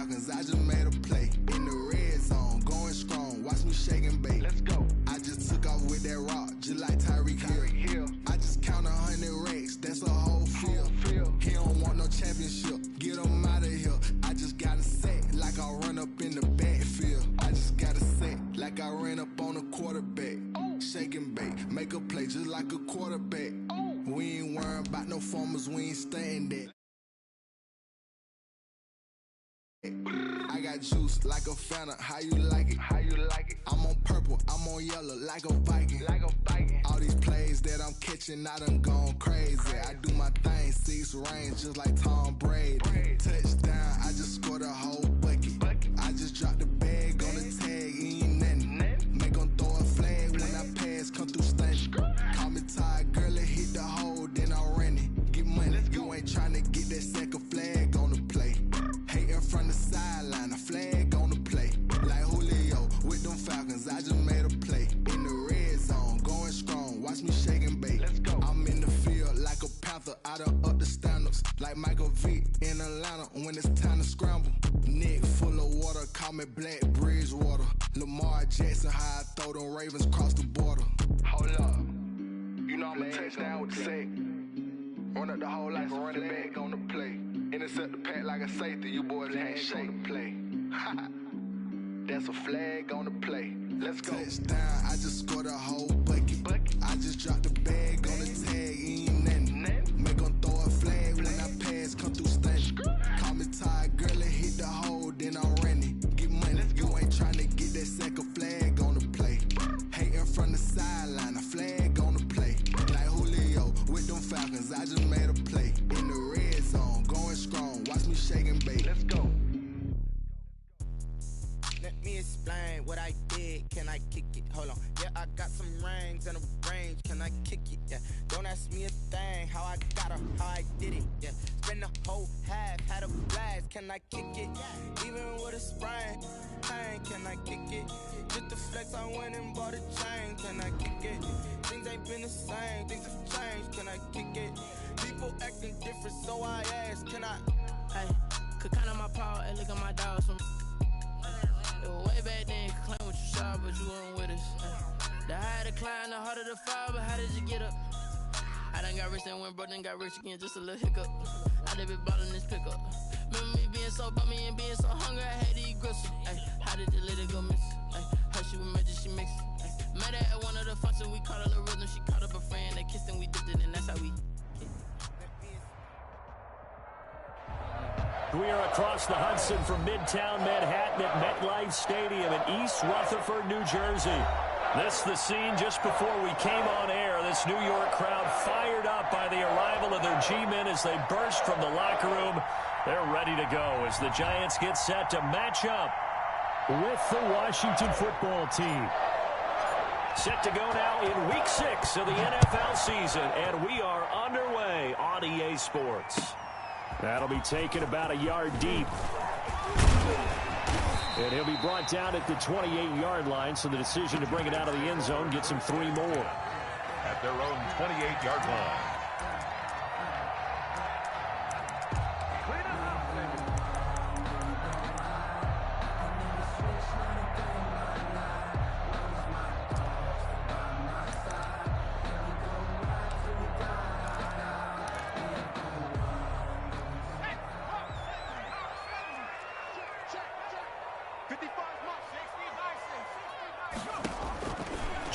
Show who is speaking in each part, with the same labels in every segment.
Speaker 1: Falcons, I just made a play. In the red zone, going strong, watch me shake and bake. Let's go. I just took off with that rock, just like Tyreek Hill. I just count 100 racks, that's a whole field. He don't want no championship, get him out of here. I just got a set, like I run up in the backfield. I just got a set, like I ran up on a quarterback. Shake and bake, make a play just like a quarterback. We ain't worrying about no formers, we ain't staying that. I got juice like a Fanta, how you like it? I'm on purple, I'm on yellow like a Viking. All these plays that I'm catching, I done gone crazy. I do my thing, 6 range just like Tom Brady. Touchdown, I just scored a whole bucket. I just dropped the bag on the tag, ain't nothing. Make them throw a flag when I pass, come through stunning. Call me tired, girl, it hit the hole, then I ran it. Get money, you ain't tryna get that second flag on the play. Hating from the sideline, a flag on the play. Like Julio with them Falcons, I just made a play. In the red zone, going strong, watch me shake and bake. Let's go. I'm in the field like a Panther, I done up the standards. Like Michael Vick in Atlanta when it's time to scramble. Neck full of water, call me Black Bridgewater. Lamar Jackson, how I throw them Ravens cross the border. Hold up, you know I'm a touchdown with the sack. Run up the whole life and running back on the play. Intercept the pack like a safety, you boys ain't shake the play. That's a flag on the play. Let's go. Touchdown, I just scored a whole bucket. I just dropped the bag on the tag, ain't nothing. Make them throw a flag when I pass, come through stunning. Call me tired, girl, it hit the hole, then I ran it. Get money, you ain't tryna get that second flag on the play. Hating from the sideline, a flag on the play. Like Julio with them Falcons, I just made a play. In the red zone, going strong, watch me shake and bake. Let's go.
Speaker 2: Let me explain what I did. Can I kick it? Hold on. Yeah, I got some rings and a range. Can I kick it? Yeah. Don't ask me a thing. How I got her, how I did it. Yeah. Spend the whole half, had a blast. Can I kick it? Even with a sprain. Pain, can I kick it? Just the flex, I went and bought a chain. Can I kick it? Things ain't been the same. Things have changed. Can I kick it? People acting different, so I ask. Can I?
Speaker 3: Hey, could count on my power and look at my dogs from. Way back then, you could claim what you saw, but you weren't with us. The higher the climb, the harder the fall, but how did you get up? I done got rich and went broke, then got rich again, just a little hiccup. I done been ballin' this pickup. Remember me being so bummy and being so hungry, I had to eat gristle. Ay, how did the lady go miss? Ay, how she was magic, she mixed. Met her at one of the functions, we caught a little rhythm, she caught up a friend, they kissed and we dipped it, and that's how we.
Speaker 4: We are across the Hudson from Midtown Manhattan at MetLife Stadium in East Rutherford, New Jersey. This the scene just before we came on air. This New York crowd fired up by the arrival of their G-men as they burst from the locker room. They're ready to go as the Giants get set to match up with the Washington football team. Set to go now in Week 6 of the NFL season, and we are underway on EA Sports. That'll be taken about a yard deep. And he'll be brought down at the 28-yard line, so the decision to bring it out of the end zone gets him 3 more.
Speaker 5: At their own 28-yard line.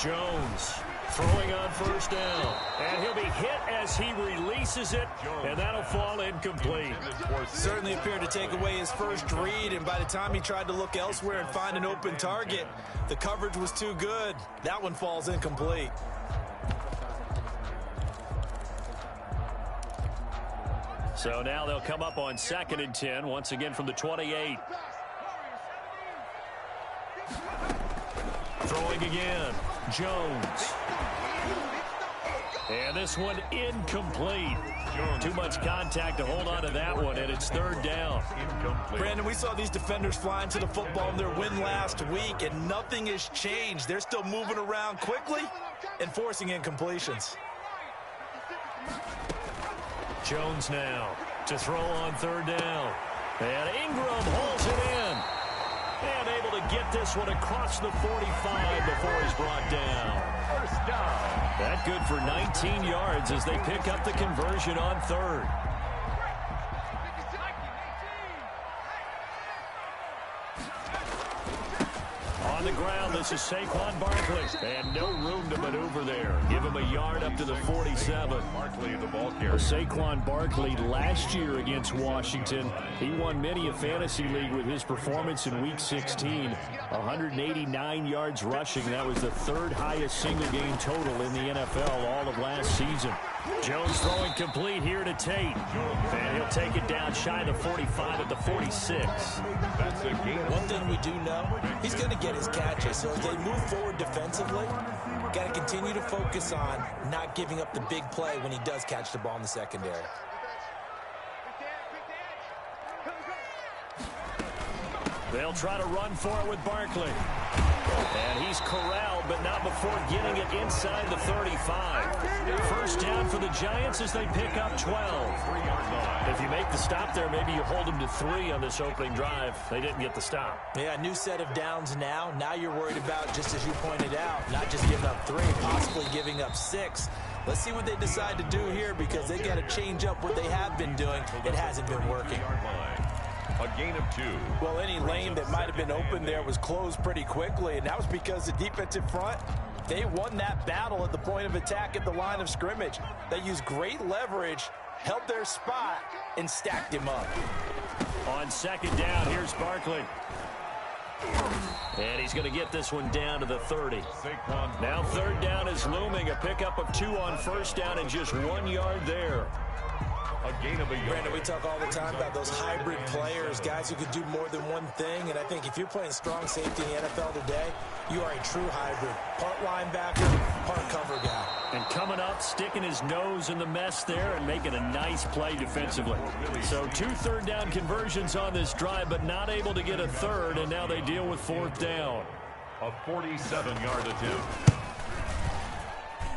Speaker 4: Jones throwing on first down, and he'll be hit as he releases it, and that'll fall incomplete.
Speaker 6: Certainly appeared to take away his first read, and by the time he tried to look elsewhere and find an open target, the coverage was too good. That one falls incomplete.
Speaker 4: So now they'll come up on 2nd and 10, once again from the 28. Throwing again, Jones. And this one incomplete. Too much contact to hold on to that one, and it's 3rd down.
Speaker 6: Brandon, we saw these defenders flying to the football in their win last week, and nothing has changed. They're still moving around quickly and forcing incompletions.
Speaker 4: Jones now to throw on 3rd down. And Ingram holds it in. And able to get this one across the 45 before he's brought down.
Speaker 5: First down.
Speaker 4: That good for 19 yards as they pick up the conversion on third. On the ground, this is Saquon Barkley. And no room to maneuver there. Give him a yard up to the 47.
Speaker 5: Barkley, the ball carrier.
Speaker 4: Saquon Barkley last year against Washington. He won many a fantasy league with his performance in Week 16. 189 yards rushing. That was the third highest single game total in the NFL all of last season. Jones throwing complete here to Tate. And he'll take it down shy of the 45 at the 46.
Speaker 5: That's a gain.
Speaker 6: One thing we do know, he's going to get his catches. So as they move forward defensively, got to continue to focus on not giving up the big play when he does catch the ball in the secondary.
Speaker 4: They'll try to run for it with Barkley. And he's corralled, but not before getting it inside the 35. First down for the Giants as they pick up 12.
Speaker 5: 3-yard line.
Speaker 4: If you make the stop there, maybe you hold them to 3 on this opening drive. They didn't get the stop.
Speaker 6: Yeah, new set of downs now. Now you're worried about, just as you pointed out, not just giving up 3, possibly giving up 6. Let's see what they decide to do here because they got to change up what they have been doing. It hasn't been working.
Speaker 5: A gain of 2.
Speaker 6: Well, any lane that might have been open there was closed pretty quickly, and that was because the defensive front, they won that battle at the point of attack at the line of scrimmage. They used great leverage, held their spot, and stacked him up.
Speaker 4: On second down, here's Barkley. And he's going to get this one down to the 30.
Speaker 5: Saquon.
Speaker 4: Now third down is looming. A pickup of 2 on first down and just 1 yard there.
Speaker 5: A gain of a yard.
Speaker 6: Brandon, we talk all the time about those hybrid players, guys who can do more than one thing. And I think if you're playing strong safety in the NFL today, you are a true hybrid. Part linebacker, part cover guy.
Speaker 4: And coming up, sticking his nose in the mess there and making a nice play defensively. So 2 third down conversions on this drive, but not able to get a third, and now they deal with fourth down.
Speaker 5: A 47-yard attempt.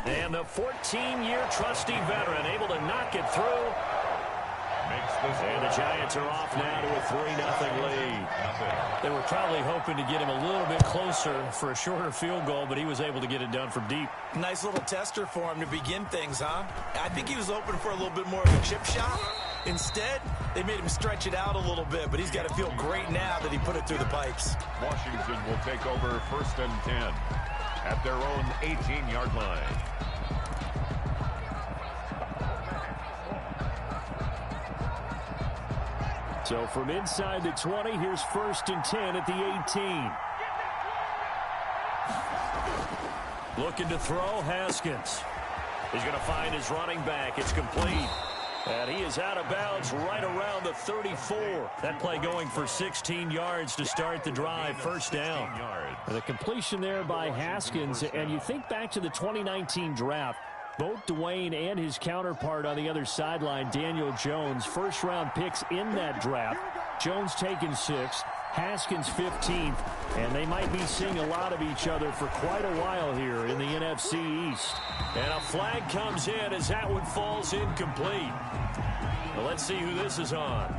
Speaker 4: And the 14-year trusty veteran able to knock it through. And the Giants are off now to a 3-0 lead. They were probably hoping to get him a little bit closer for a shorter field goal, but he was able to get it done from deep.
Speaker 6: Nice little tester for him to begin things, huh? I think he was open for a little bit more of a chip shot. Instead, they made him stretch it out a little bit, but he's got to feel great now that he put it through the pipes.
Speaker 5: Washington will take over 1st and 10 at their own 18-yard line.
Speaker 4: So from inside the 20, here's 1st and 10 at the 18. Looking to throw, Haskins. He's going to find his running back. It's complete. And he is out of bounds right around the 34. That play going for 16 yards to start the drive. First down. And the completion there by Haskins. And you think back to the 2019 draft. Both Dwayne and his counterpart on the other sideline, Daniel Jones, first-round picks in that draft. Jones taken 6th, Haskins 15th, and they might be seeing a lot of each other for quite a while here in the NFC East. And a flag comes in as that one falls incomplete. Well, let's see who this is on.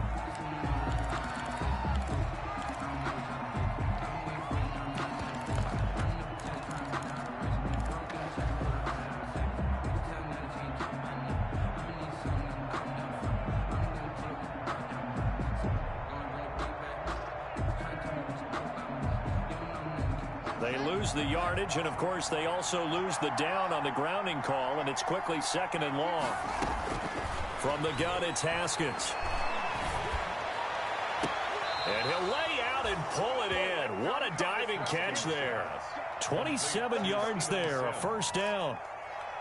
Speaker 4: They lose the yardage, and of course they also lose the down on the grounding call, and it's quickly 2nd and long. From the gun, it's Haskins. And he'll lay out and pull it in. What a diving catch there. 27 yards there, a first down.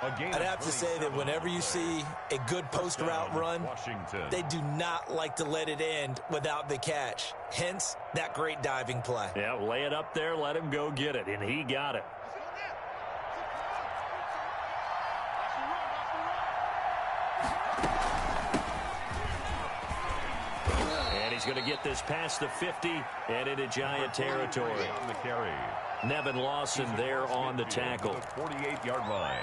Speaker 6: I'd have to say that whenever you see a good post route run, they do not like to let it end without the catch. Hence, that great diving play.
Speaker 4: Yeah, lay it up there, let him go get it, and he got it. And he's going to get this past the 50 and into Giant territory.
Speaker 5: On the carry.
Speaker 4: Nevin Lawson there on the tackle.
Speaker 5: 48-yard line.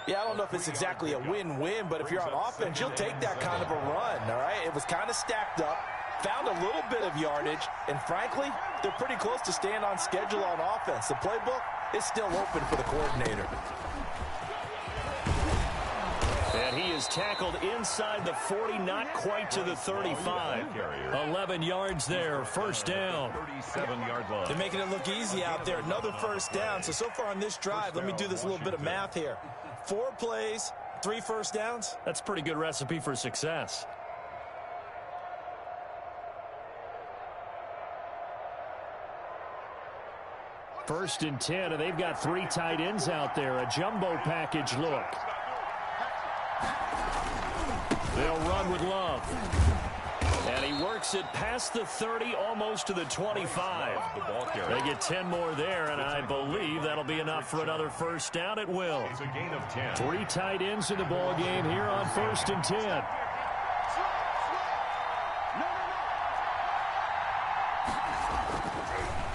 Speaker 6: Yeah, I don't know if it's exactly a win-win, but if you're on offense, you'll take that kind of a run, all right? It was kind of stacked up. found a little bit of yardage, and frankly, they're pretty close to staying on schedule on offense. The playbook is still open for the coordinator.
Speaker 4: And he is tackled inside the 40, not quite to the 35. 11 yards there, first down.
Speaker 5: 37-yard line.
Speaker 6: They're making it look easy out there. Another first down. So far on this drive, let me do this little bit of math here. 4 plays, 3 first downs.
Speaker 4: That's a pretty good recipe for success. First and 10, and they've got 3 tight ends out there. A jumbo package look. They'll run with Love. And he works it past the 30, almost to the 25. They get 10 more there, and I believe that'll be enough for another first down. It will.
Speaker 5: It's a gain of 10.
Speaker 4: 3 tight ends in the ball game here on first and 10.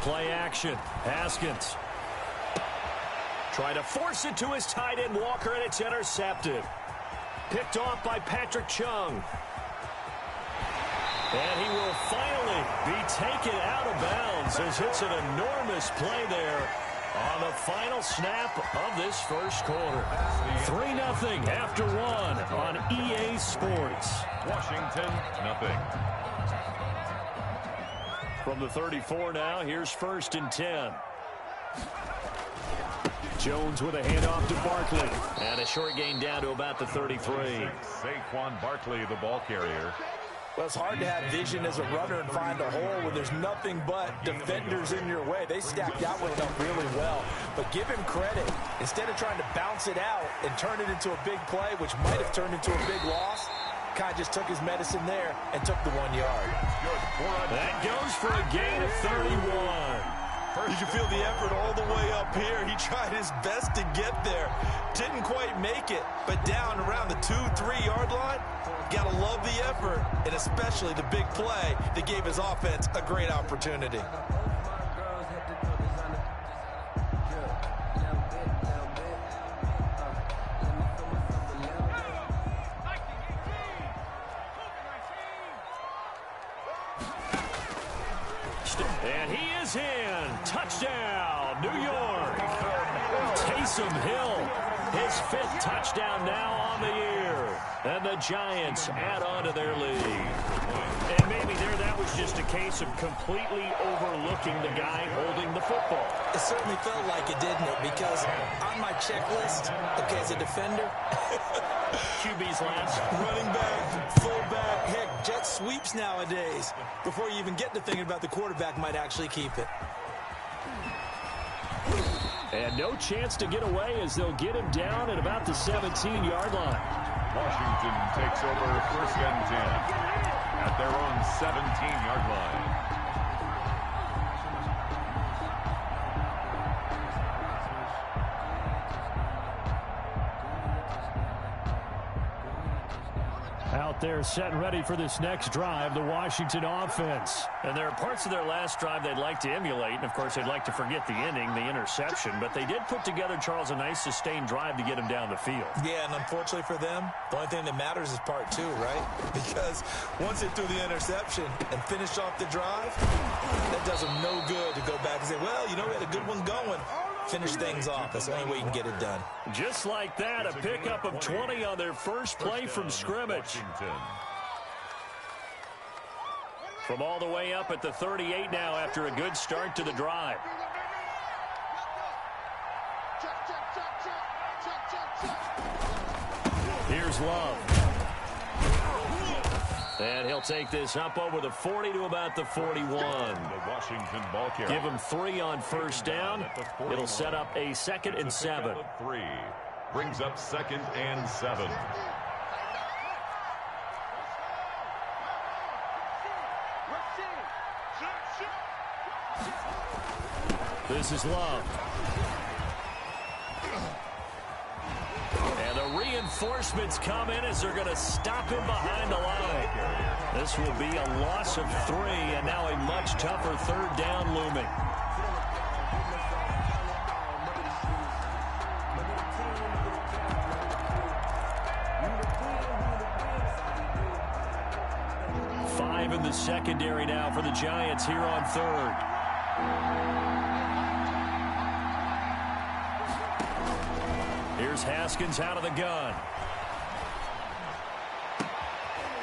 Speaker 4: Play action. Haskins. Trying to force it to his tight end, Walker, and it's intercepted. Picked off by Patrick Chung. And he will finally be taken out of bounds as it's an enormous play there on the final snap of this first quarter. 3-0 after 1 on EA Sports.
Speaker 5: Washington, nothing.
Speaker 4: From the 34 now, here's first and 10. Jones with a handoff to Barkley. And a short gain down to about the 33.
Speaker 5: Saquon Barkley, the ball carrier.
Speaker 6: Well, it's hard to have vision as a runner and find a hole when there's nothing but defenders in your way. They stacked that one up really well. But give him credit. Instead of trying to bounce it out and turn it into a big play, which might have turned into a big loss, Kai just took his medicine there and took the 1 yard.
Speaker 4: That goes for a gain of 31.
Speaker 6: You can feel the effort all the way up here. He tried his best to get there. Didn't quite make it, but down around the 2-3 yard line, gotta love the effort, and especially the big play that gave his offense a great opportunity.
Speaker 4: And he is in. Touchdown, New York. Taysom Hill, his 5th touchdown now on the year. And the Giants add on to their lead. And maybe that was just a case of completely overlooking the guy holding the football.
Speaker 6: It certainly felt like it, didn't it? Because on my checklist, okay, as a defender,
Speaker 4: QB's last.
Speaker 6: running back, fullback, heck, jet sweeps nowadays. Before you even get to thinking about the quarterback might actually keep it.
Speaker 4: And no chance to get away as they'll get him down at about the 17-yard line.
Speaker 5: Washington takes over first and 10 at their own 17-yard line.
Speaker 4: Out there set and ready for this next drive, the Washington offense. And there are parts of their last drive they'd like to emulate. And, of course, they'd like to forget the inning, the interception. But they did put together, Charles, a nice sustained drive to get him down the field.
Speaker 6: Yeah, and unfortunately for them, the only thing that matters is part 2, right? Because once they threw the interception and finished off the drive, that does them no good to go back and say, well, you know, we had a good one going. Finish things off. That's the only way you can get it done.
Speaker 4: Just like that, a pickup of 20 on their first play from scrimmage. From all the way up at the 38 now after a good start to the drive. Here's Love. And he'll take this up over the 40 to about the 41.
Speaker 5: The Washington ball carrier.
Speaker 4: Give him 3 on first down. It'll set up a 2nd and 7.
Speaker 5: 3 brings up 2nd and 7.
Speaker 4: This is Love. And the reinforcements come in as they're going to stop him behind the line. This will be a loss of 3, and now a much tougher 3rd down looming. 5 in the secondary now for the Giants here on third. Here's Haskins out of the gun.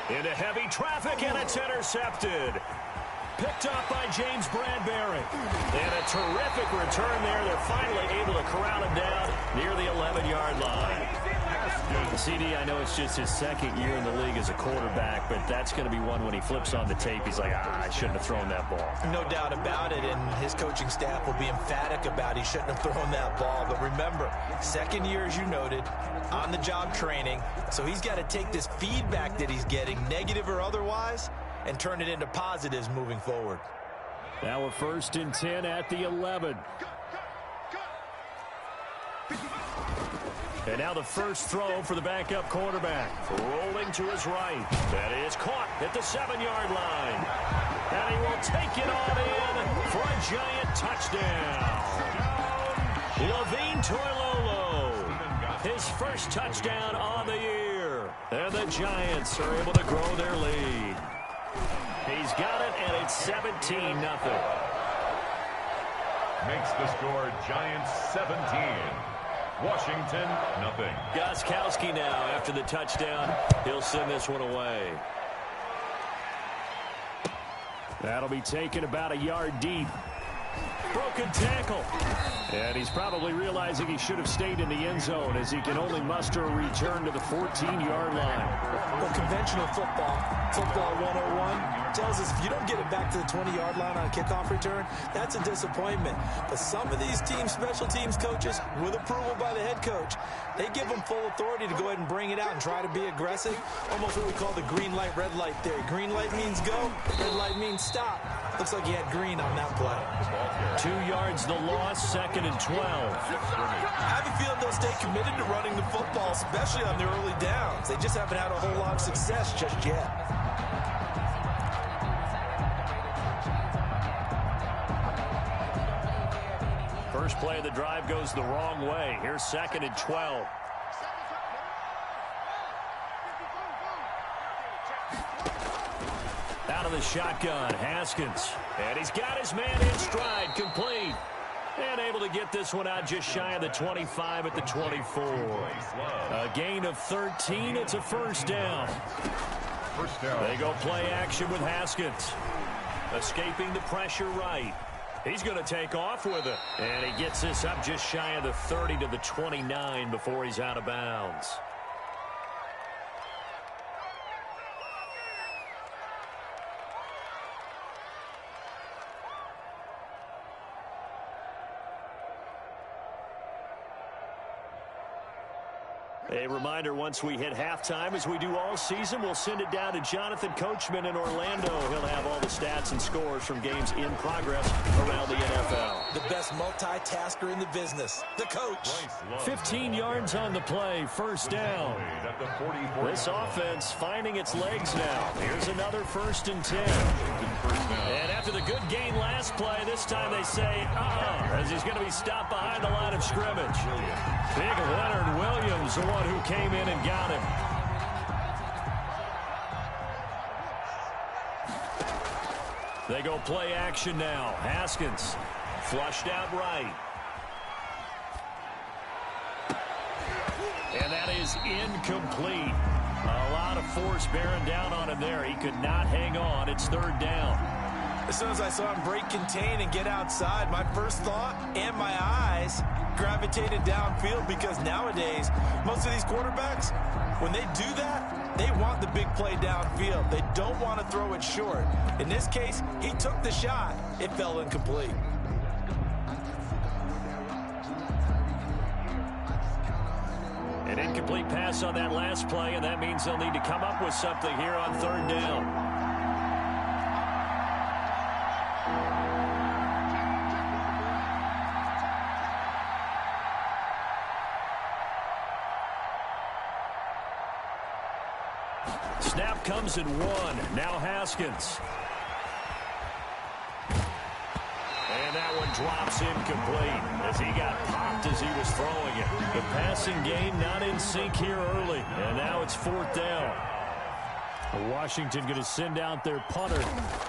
Speaker 4: Into heavy traffic, and it's intercepted. Picked up by James Bradbury. And a terrific return there. They're finally able to corral him down near the 11-yard line. CD, I know it's just his second year in the league as a quarterback, but that's going to be one when he flips on the tape. He's like, I shouldn't have thrown that ball.
Speaker 6: No doubt about it, and his coaching staff will be emphatic about he shouldn't have thrown that ball. But remember, second year, as you noted, on-the-job training, so he's got to take this feedback that he's getting, negative or otherwise, and turn it into positives moving forward.
Speaker 4: Now a 1st and 10 at the 11. And now the first throw for the backup quarterback. Rolling to his right. That is caught at the 7-yard line. And he will take it on in for a giant touchdown. Levine Toilolo, his first touchdown on the year. And the Giants are able to grow their lead. He's got it, and it's 17-0.
Speaker 5: Makes the score Giants 17. Washington, nothing.
Speaker 4: Gostkowski now after the touchdown. He'll send this one away. That'll be taken about a yard deep. Broken tackle. And he's probably realizing he should have stayed in the end zone as he can only muster a return to the 14-yard line.
Speaker 6: Well, conventional football 101, tells us if you don't get it back to the 20-yard line on a kickoff return, that's a disappointment. But some of these special teams coaches, with approval by the head coach, they give them full authority to go ahead and bring it out and try to be aggressive. Almost what we call the green light, red light theory. Green light means go, red light means stop. Looks like he had green on that play.
Speaker 4: 2 yards the loss, 2nd and 12.
Speaker 6: I have a feeling they'll stay committed to running the football, especially on their early downs. They just haven't had a whole lot of success just yet.
Speaker 4: First play of the drive goes the wrong way. Here's 2nd and 12. Out of the shotgun, Haskins. And he's got his man in stride, complete. And able to get this one out just shy of the 25 at the 24. A gain of 13. It's a first down. They go play action with Haskins. Escaping the pressure right. He's going to take off with it. And he gets this up just shy of the 30 to the 29 before he's out of bounds. A reminder, once we hit halftime, as we do all season, we'll send it down to Jonathan Coachman in Orlando. He'll have all the stats and scores from games in progress around the NFL.
Speaker 6: The best multitasker in the business, the coach.
Speaker 4: 15 yards on the play, first down. This offense finding its legs now. Here's another 1st and 10. And after the good gain last play, this time they say, as he's going to be stopped behind the line of scrimmage. Big Leonard Williams, the one who came in and got him. They go play action now. Haskins flushed out right. And that is incomplete. A lot of force bearing down on him there. He could not hang on. It's 3rd down.
Speaker 6: As soon as I saw him break contain and get outside, my first thought and my eyes gravitated downfield, because nowadays, most of these quarterbacks, when they do that, they want the big play downfield. They don't want to throw it short. In this case, he took the shot. It fell incomplete.
Speaker 4: An incomplete pass on that last play, and that means they'll need to come up with something here on 3rd down. Snap comes in 1. Now Haskins. And that one drops incomplete as he got popped as he was throwing it. The passing game not in sync here early. And now it's 4th down. Washington going to send out their punter.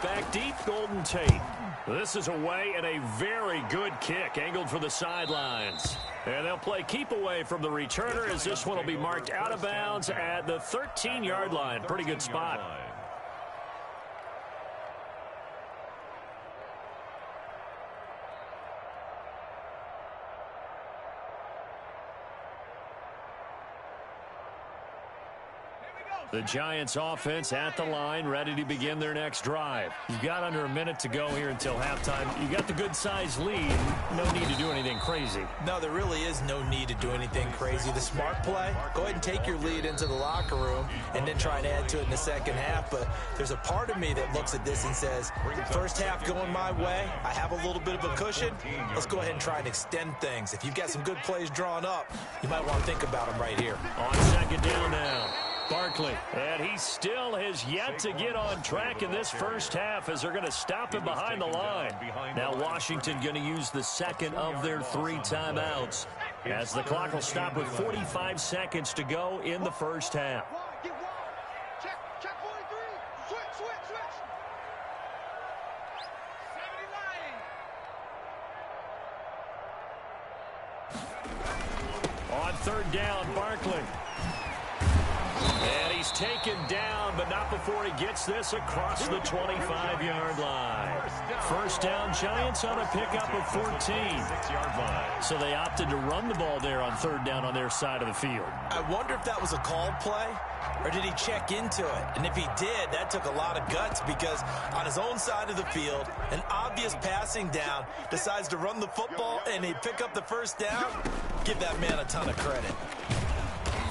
Speaker 4: Back deep, Golden Tate. This is away and a very good kick angled for the sidelines. And they'll play keep away from the returner as this one will be marked out of bounds at the 13-yard line. Pretty good spot. The Giants offense at the line, ready to begin their next drive. You've got under a minute to go here until halftime. You got the good-sized lead. No need to do anything crazy.
Speaker 6: No, there really is no need to do anything crazy. The smart play, go ahead and take your lead into the locker room and then try and add to it in the second half. But there's a part of me that looks at this and says, first half going my way, I have a little bit of a cushion. Let's go ahead and try and extend things. If you've got some good plays drawn up, you might want to think about them right here.
Speaker 4: On second down now. Barkley, and he still has yet to get on track in this first half as they're going to stop him behind the line. Now Washington going to use the second of their 3 timeouts as the clock will stop with 45 seconds to go in the first half.
Speaker 7: Check 43. Switch.
Speaker 4: On third down, Barkley. And he's taken down, but not before he gets this across the 25-yard line. First down, Giants on a pickup of 14.
Speaker 5: 6-yard line.
Speaker 4: So they opted to run the ball there on third down on their side of the field.
Speaker 6: I wonder if that was a called play, or did he check into it? And if he did, that took a lot of guts because on his own side of the field, an obvious passing down, decides to run the football and he pick up the first down. Give that man a ton of credit.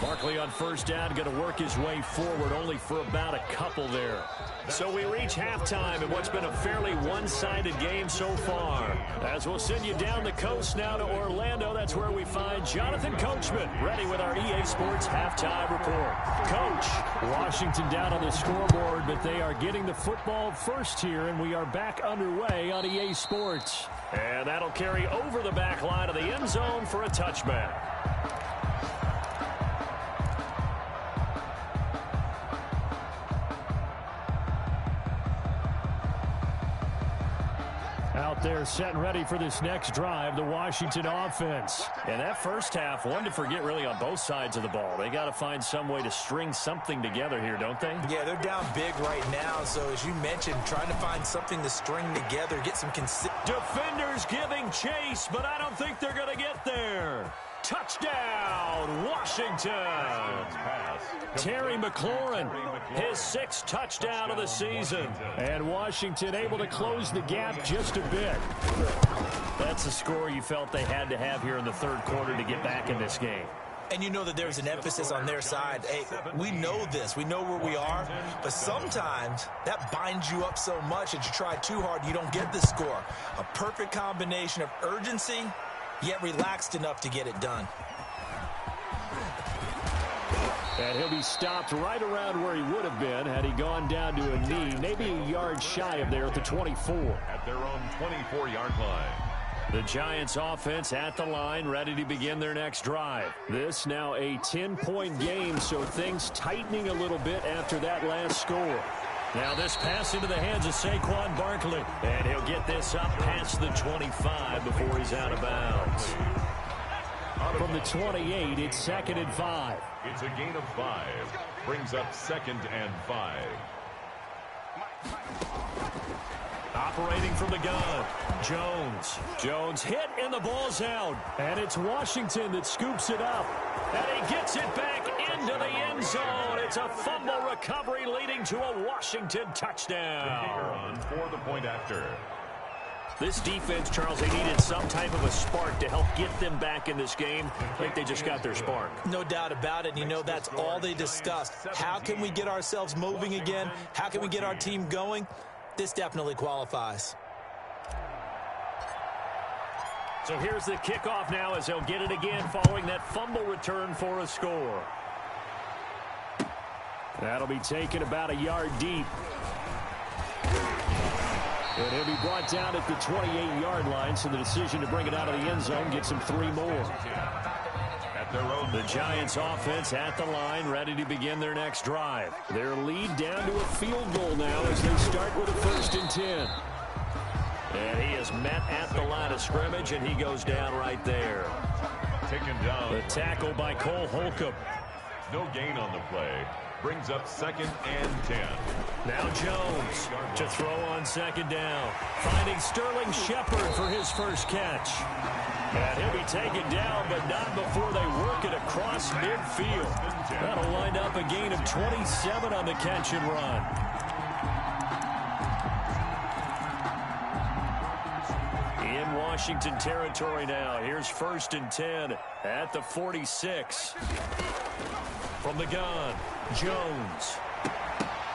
Speaker 4: Barkley on first down, going to work his way forward, only for about a couple there. So we reach halftime in what's been a fairly one-sided game so far. As we'll send you down the coast now to Orlando, that's where we find Jonathan Coachman, ready with our EA Sports Halftime Report. Coach, Washington down on the scoreboard, but they are getting the football first here, and we are back underway on EA Sports. And that'll carry over the back line of the end zone for a touchback. Out there set and ready for this next drive, the Washington offense. And that first half, one to forget really on both sides of the ball. They got to find some way to string something together here, don't they?
Speaker 6: Yeah, they're down big right now. So as you mentioned, trying to find something to string together, get some
Speaker 4: defenders giving chase, but I don't think they're going to get there. Touchdown, Washington. Terry McLaurin, his 6th touchdown of the season. And Washington able to close the gap just a bit. That's the score you felt they had to have here in the third quarter to get back in this game.
Speaker 6: And you know that there's an emphasis on their side. Hey, we know this. We know where we are. But sometimes that binds you up so much that you try too hard, you don't get the score. A perfect combination of urgency, yet relaxed enough to get it done.
Speaker 4: And he'll be stopped right around where he would have been had he gone down to a knee, maybe a yard shy of there at the 24.
Speaker 5: At their own 24-yard line.
Speaker 4: The Giants offense at the line, ready to begin their next drive. This now a 10-point game, so things tightening a little bit after that last score. Now this pass into the hands of Saquon Barkley. And he'll get this up past the 25 before he's out of bounds. From the 28, it's 2nd and 5.
Speaker 5: It's a gain of 5. Brings up 2nd and 5.
Speaker 4: Operating from the gun, Jones hit and the ball's out. And it's Washington that scoops it up. And he gets it back into the end zone. It's a fumble recovery leading to a Washington touchdown.
Speaker 5: For the point after.
Speaker 4: This defense, Charles, they needed some type of a spark to help get them back in this game. I think they just got their spark.
Speaker 6: No doubt about it. You know, that's all they discussed. How can we get ourselves moving again? How can we get our team going? This definitely qualifies.
Speaker 4: So here's the kickoff now as they'll get it again following that fumble return for a score. That'll be taken about a yard deep. And he'll be brought down at the 28-yard line, so the decision to bring it out of the end zone gets him 3 more.
Speaker 5: At at their own.
Speaker 4: The Giants offense at the line, ready to begin their next drive. Their lead down to a field goal now as they start with a 1st and 10. And he is met at the line of scrimmage, and he goes down right there.
Speaker 5: Taken down.
Speaker 4: The tackle by Cole Holcomb.
Speaker 5: No gain on the play. Brings up 2nd and 10.
Speaker 4: Now Jones to throw on 2nd down. Finding Sterling Shepard for his first catch. And he'll be taken down, but not before they work it across midfield. That'll wind up a gain of 27 on the catch and run. In Washington territory now. Here's 1st and 10 at the 46. From the gun, Jones.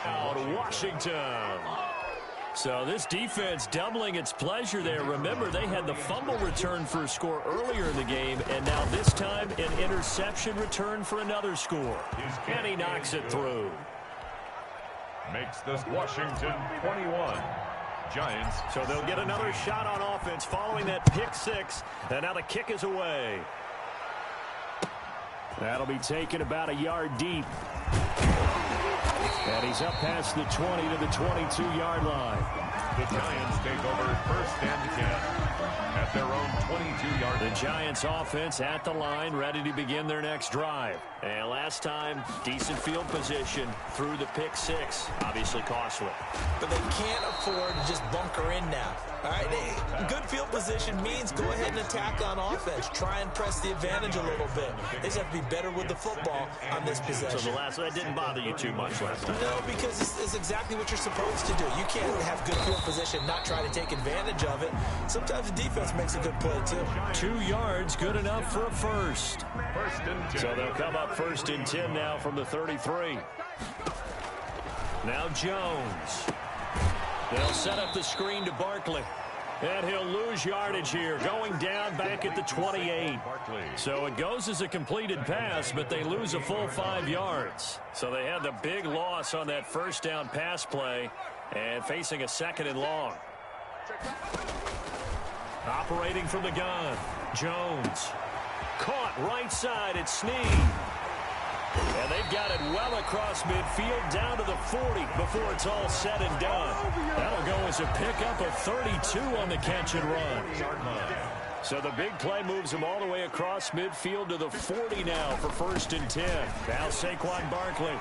Speaker 4: Out Washington. So this defense doubling its pleasure there. Remember, they had the fumble return for a score earlier in the game, and now this time an interception return for another score. And he knocks it through.
Speaker 5: Makes this Washington 21. Giants.
Speaker 4: So they'll get another shot on offense following that pick 6, and now the kick is away. That'll be taken about a yard deep. And he's up past the 20 to the 22-yard line.
Speaker 5: The Giants take over 1st and 10 at their own 22-yard line.
Speaker 4: The Giants offense at the line, ready to begin their next drive. And last time, decent field position through the pick 6. Obviously costly.
Speaker 6: But they can't afford to just bunker in now. All right, good field position means go ahead and attack on offense. Try and press the advantage a little bit. They just have to be better with the football on this possession.
Speaker 4: So that didn't bother you too much last time?
Speaker 6: No, because it's exactly what you're supposed to do. You can't have good field position, not try to take advantage of it. Sometimes the defense makes a good play, too.
Speaker 4: 2 yards, good enough for a first.
Speaker 5: 1st and 10.
Speaker 4: So they'll come up 1st and 10 now from the 33. Now Jones. They'll set up the screen to Barkley. And he'll lose yardage here, going down back at the 28. So it goes as a completed pass, but they lose a full 5 yards. So they had the big loss on that 1st down pass play and facing a 2nd and long. Operating from the gun, Jones. Caught right side at Snead. And they've got it well across midfield down to the 40 before it's all said and done. That'll go as a pickup of 32 on the catch and run. So the big play moves him all the way across midfield to the 40 now for 1st and 10. Now Saquon Barkley.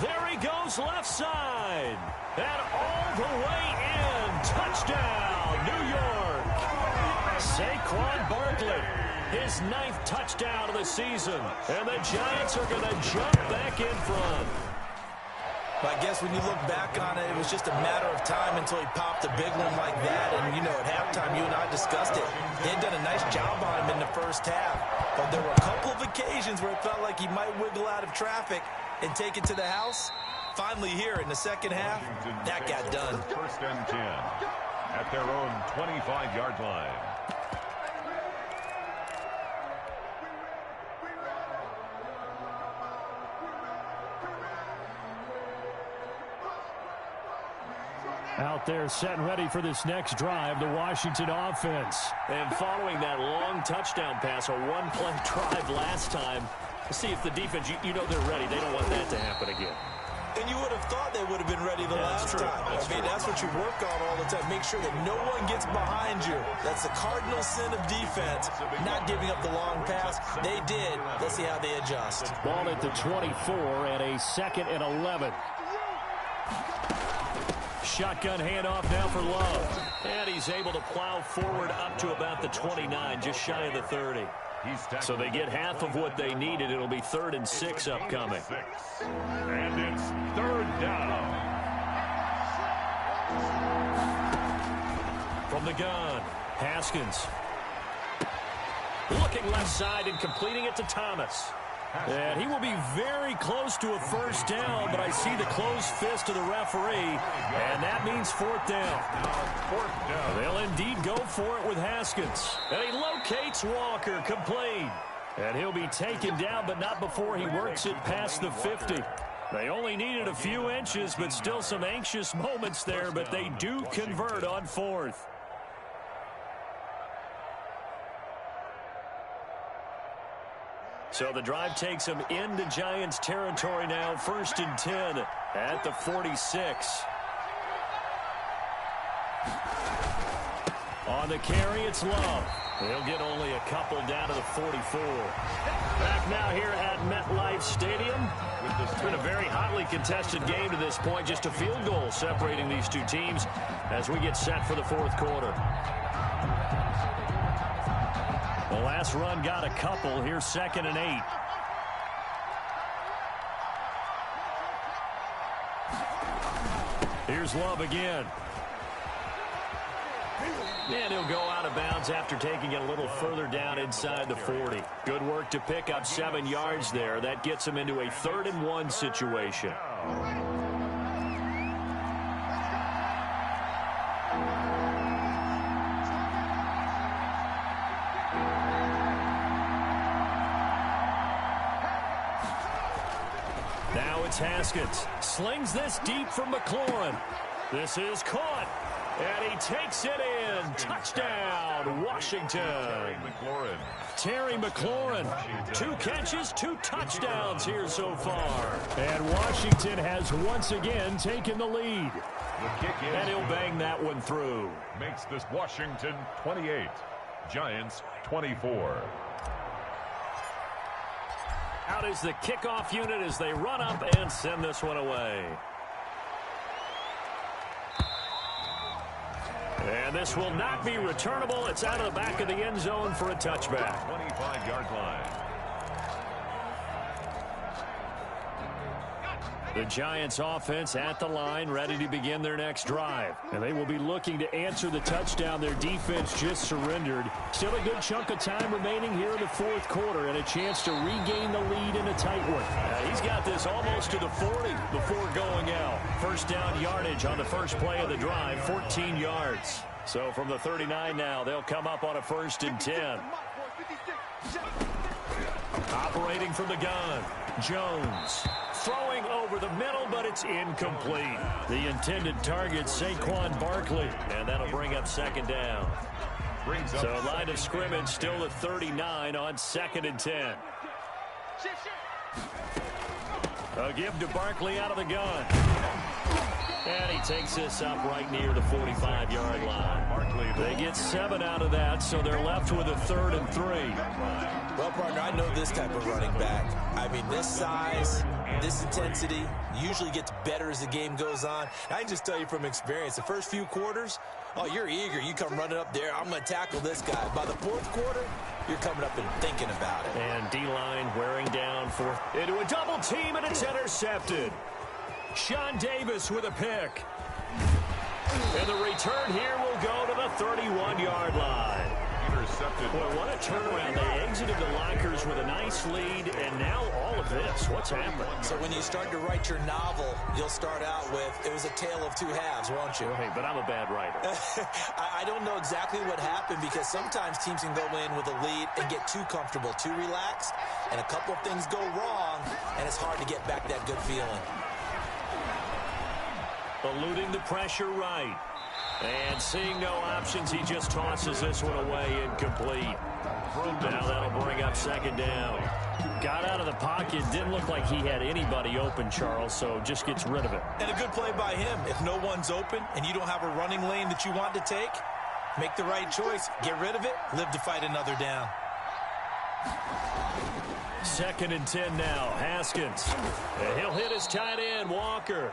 Speaker 4: There he goes left side. And all the way in. Touchdown, New York. Saquon Barkley. His 9th touchdown of the season. And the Giants are going to jump back in front.
Speaker 6: I guess when you look back on it, it was just a matter of time until he popped a big one like that. And, at halftime, you and I discussed it. They had done a nice job on him in the 1st half. But there were a couple of occasions where it felt like he might wiggle out of traffic and take it to the house. Finally here in the 2nd half, that got done.
Speaker 5: 1st and 10 at their own 25-yard line.
Speaker 4: Out there set and ready for this next drive, the Washington offense. And following that long touchdown pass, a one-play drive last time, see if the defense, you know they're ready. They don't want that to happen again.
Speaker 6: And you would have thought they would have been ready the last time. That's what you work on all the time. Make sure that no one gets behind you. That's the cardinal sin of defense, not giving up the long pass. They did. Let's see how they adjust.
Speaker 4: Ball at the 24 and a 2nd and 11. Shotgun handoff now for Love. And he's able to plow forward up to about the 29, just shy of the 30. So they get half of what they needed. It'll be 3rd and 6 upcoming.
Speaker 5: And it's 3rd down.
Speaker 4: From the gun, Haskins. Looking left side and completing it to Thomas. And he will be very close to a 1st down, but I see the closed fist of the referee, and that means 4th down.
Speaker 5: 4th down.
Speaker 4: They'll indeed go for it with Haskins. And he locates Walker, complete. And he'll be taken down, but not before he works it past the 50. They only needed a few inches, but still some anxious moments there, but they do convert on 4th. So the drive takes them into Giants territory now. 1st and 10 at the 46. On the carry, it's Love. He'll get only a couple down to the 44. Back now here at MetLife Stadium. It's been a very hotly contested game to this point. Just a field goal separating these two teams as we get set for the 4th quarter. The last run got a couple. Here's 2nd and 8. Here's Love again. And he'll go out of bounds after taking it a little further down inside the 40. Good work to pick up 7 yards there. That gets him into a 3rd and 1 situation. Now it's Haskins. Slings this deep from McLaurin. This is caught. And he takes it in. Touchdown, Washington. Terry McLaurin. 2 catches, 2 touchdowns here so far. And Washington has once again taken the lead. And he'll bang that one through.
Speaker 5: Makes this Washington 28. Giants 24.
Speaker 4: Out is the kickoff unit as they run up and send this one away. And this will not be returnable. It's out of the back of the end zone for a touchback.
Speaker 5: 25-yard line.
Speaker 4: The Giants offense at the line, ready to begin their next drive. And they will be looking to answer the touchdown their defense just surrendered. Still a good chunk of time remaining here in the 4th quarter and a chance to regain the lead in a tight one. He's got this almost to the 40 before going out. 1st down yardage on the first play of the drive, 14 yards. So from the 39 now, they'll come up on a 1st and 10. Operating from the gun, Jones. Throwing over the middle, but it's incomplete. The intended target, Saquon Barkley, and that'll bring up 2nd down. So line of scrimmage still at 39 on 2nd and 10. A give to Barkley out of the gun. And he takes this up right near the 45-yard line. They get 7 out of that, so they're left with a 3rd and 3.
Speaker 6: Well, partner, I know this type of running back. I mean, this size, this intensity usually gets better as the game goes on. I can just tell you from experience, the first few quarters, oh, you're eager. You come running up there, I'm going to tackle this guy. By the 4th quarter, you're coming up and thinking about it.
Speaker 4: And D-line wearing down into a double team, and it's intercepted. Sean Davis with a pick. And the return here will go to the 31-yard line.
Speaker 5: Intercepted.
Speaker 4: Boy, what a turnaround. They exited the lockers with a nice lead, and now all of this. What's happened?
Speaker 6: So when you start to write your novel, you'll start out with, it was a tale of 2 halves, won't you?
Speaker 4: Hey, but I'm a bad writer.
Speaker 6: I don't know exactly what happened because sometimes teams can go in with a lead and get too comfortable, too relaxed, and a couple of things go wrong, and it's hard to get back that good feeling.
Speaker 4: Eluding the pressure right. And seeing no options, he just tosses this one away incomplete. Now that'll bring up 2nd down. Got out of the pocket, didn't look like he had anybody open, Charles, so just gets rid of it.
Speaker 6: And a good play by him. If no one's open and you don't have a running lane that you want to take, make the right choice, get rid of it, live to fight another down.
Speaker 4: 2nd and 10 now, Haskins. And he'll hit his tight end, Walker.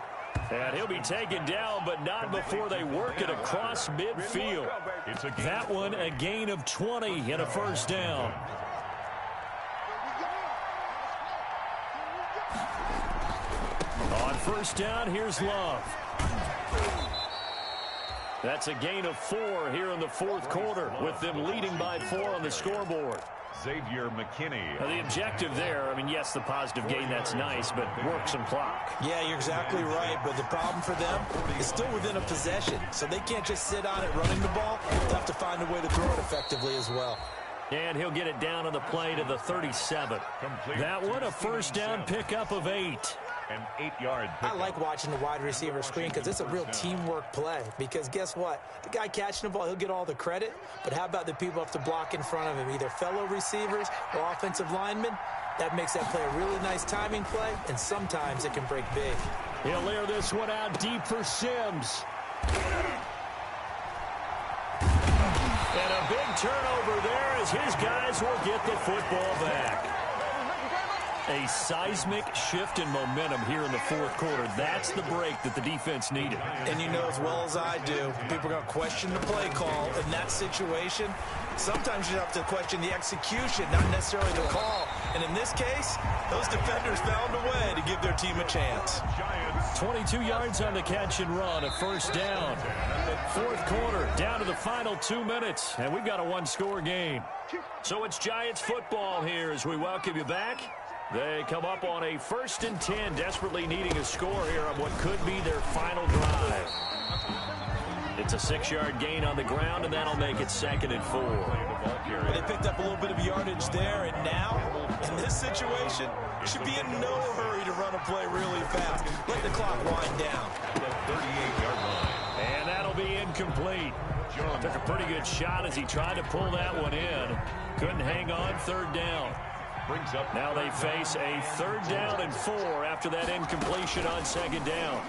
Speaker 4: And he'll be taken down, but not before they work it across midfield. That one a gain of 20 and a 1st down. On 1st down, here's Love. That's a gain of 4 here in the 4th quarter, with them leading by 4 on the scoreboard.
Speaker 5: Xavier McKinney.
Speaker 4: Now, the objective there, I mean, yes, the positive gain, that's nice, but work some clock.
Speaker 6: Yeah, you're exactly right, but the problem for them is still within a possession, so they can't just sit on it running the ball. They'll have to find a way to throw it effectively as well.
Speaker 4: And he'll get it down on the play to the 37. That one, a 1st down pickup of 8.
Speaker 5: An 8-yard
Speaker 6: I like watching the wide receiver screen because it's a real teamwork play. Because guess what? The guy catching the ball, he'll get all the credit. But how about the people up to block in front of him, either fellow receivers or offensive linemen? That makes that play a really nice timing play, and sometimes it can break big.
Speaker 4: He'll layer this one out deep for Sims. And a big turnover there as his guys will get the football back. A seismic shift in momentum here in the fourth quarter. That's the break that the defense needed.
Speaker 6: And you know as well as I do, people are going to question the play call in that situation. Sometimes you have to question the execution, not necessarily the call. And in this case, those defenders found a way to give their team a chance.
Speaker 4: 22 yards on the catch and run, a first down. Fourth quarter, down to the final 2 minutes, and we've got a one-score game. So it's Giants football here as we welcome you back. They come up on a 1st and 10, desperately needing a score here on what could be their final drive. It's a 6-yard gain on the ground, and that'll make it 2nd and 4.
Speaker 6: Well, they picked up a little bit of yardage there, and now, in this situation, should be in no hurry to run a play really fast. Let the clock wind down.
Speaker 5: At the 38-yard line.
Speaker 4: And that'll be incomplete. Took a pretty good shot as he tried to pull that one in. Couldn't hang on, 3rd down. Now they face a 3rd down and 4 after that incompletion on 2nd down.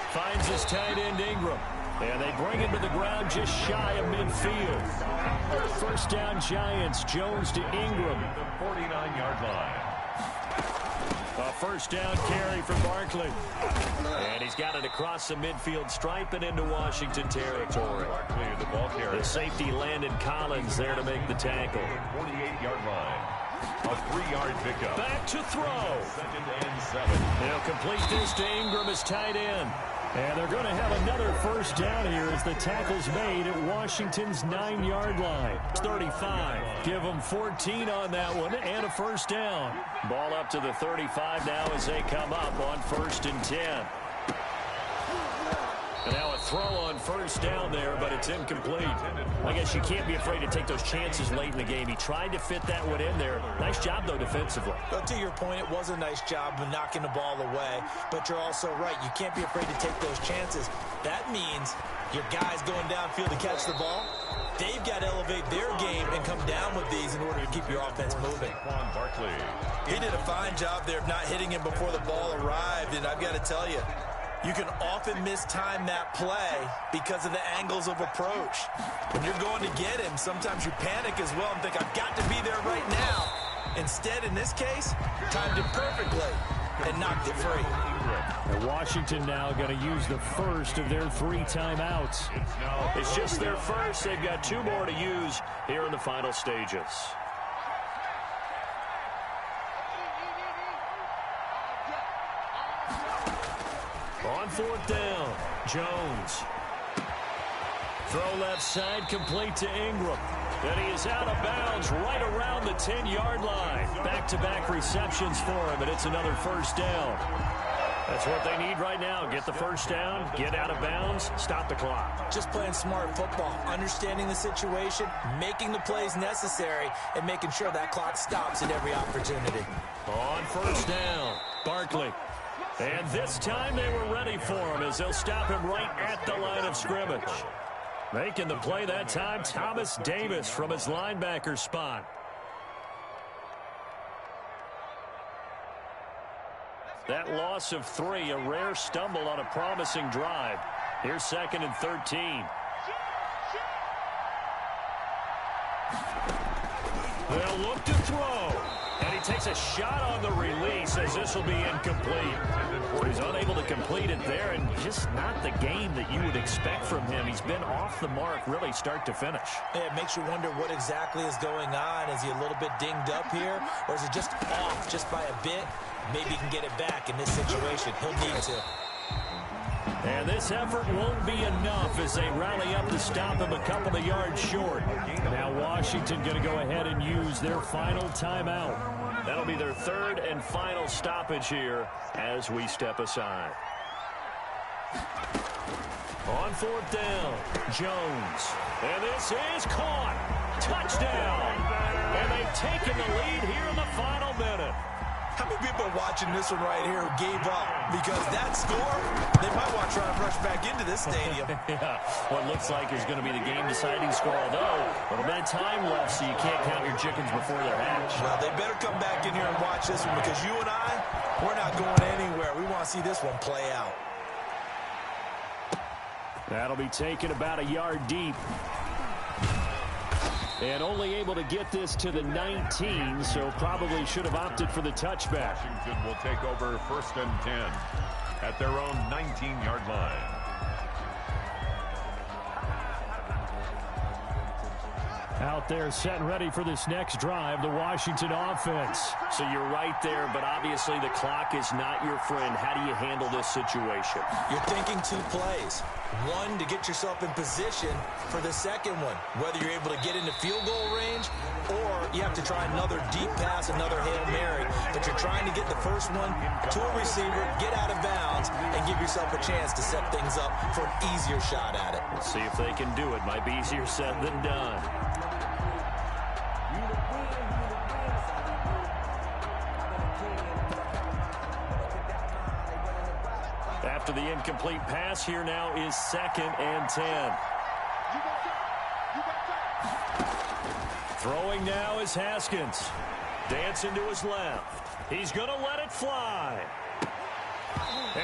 Speaker 4: Finds his tight end Ingram. And they bring him to the ground just shy of midfield. First down Giants, Jones to Ingram.
Speaker 5: The 49-yard line.
Speaker 4: A first down carry for Barkley. And he's got it across the midfield stripe and into Washington territory.
Speaker 5: Barkley the ball carrier.
Speaker 4: The safety Landon Collins there to make the tackle.
Speaker 5: 48-yard line. A 3-yard pickup.
Speaker 4: Back to throw.
Speaker 5: 2nd and 7.
Speaker 4: They'll complete this to Ingram as tight end. And they're going to have another first down here as the tackle's made at Washington's 9-yard line. It's 35. Give them 14 on that one and a first down. Ball up to the 35 now as they come up on 1st and 10. And now a throw on first down there, but it's incomplete. I guess you can't be afraid to take those chances late in the game. He tried to fit that one in there. Nice job, though, defensively.
Speaker 6: But to your point, it was a nice job of knocking the ball away. But you're also right. You can't be afraid to take those chances. That means your guys going downfield to catch the ball, they've got to elevate their game and come down with these in order to keep your offense moving.
Speaker 5: Barkley.
Speaker 6: He did a fine job there of not hitting him before the ball arrived, and I've got to tell you, you can often mistime that play because of the angles of approach. When you're going to get him, sometimes you panic as well and think, I've got to be there right now. Instead, in this case, timed it perfectly and knocked it free.
Speaker 4: And Washington now going to use the first of their 3 timeouts. It's just their first. They've got 2 more to use here in the final stages. On 4th down, Jones. Throw left side, complete to Ingram. And he is out of bounds right around the 10-yard line. Back-to-back receptions for him, and it's another first down. That's what they need right now. Get the first down, get out of bounds, stop the clock.
Speaker 6: Just playing smart football, understanding the situation, making the plays necessary, and making sure that clock stops at every opportunity.
Speaker 4: On first down, Barkley. And this time they were ready for him as they'll stop him right at the line of scrimmage. Making the play that time, Thomas Davis from his linebacker spot. That loss of 3, a rare stumble on a promising drive. Here's 2nd and 13. They'll look to throw. And he takes a shot on the release as this will be incomplete. He's unable to complete it there, and just not the game that you would expect from him. He's been off the mark really start to finish.
Speaker 6: Yeah, it makes you wonder what exactly is going on. Is he a little bit dinged up here, or is it just off just by a bit? Maybe he can get it back in this situation. He'll need to.
Speaker 4: And this effort won't be enough as they rally up to stop him a couple of yards short. Now Washington going to go ahead and use their final timeout. That'll be their 3rd and final stoppage here as we step aside. On 4th down, Jones. And this is caught. Touchdown. And they've taken the lead here in the final minute.
Speaker 6: How many people are watching this one right here who gave up? Because that score, they might want to try to rush back into this stadium.
Speaker 4: Yeah, what looks like is going to be the game-deciding score, although a little bit of time left, so you can't count your chickens before they're hatched.
Speaker 6: Well, they better come back in here and watch this one, because you and I, we're not going anywhere. We want to see this one play out.
Speaker 4: That'll be taken about a yard deep. And only able to get this to the 19, so probably should have opted for the touchback.
Speaker 5: Washington will take over 1st and 10 at their own 19-yard line.
Speaker 4: Out there set and ready for this next drive, the Washington offense.
Speaker 8: So you're right there, but obviously the clock is not your friend. How do you handle this situation?
Speaker 6: You're thinking 2 plays. One, to get yourself in position for the second one, whether you're able to get into field goal range or you have to try another deep pass, another Hail Mary. But you're trying to get the first one to a receiver, get out of bounds, and give yourself a chance to set things up for an easier shot at it.
Speaker 4: Let's see if they can do it. Might be easier said than done. After the incomplete pass, here now is 2nd and 10. Throwing now is Haskins. Dancing to his left. He's going to let it fly.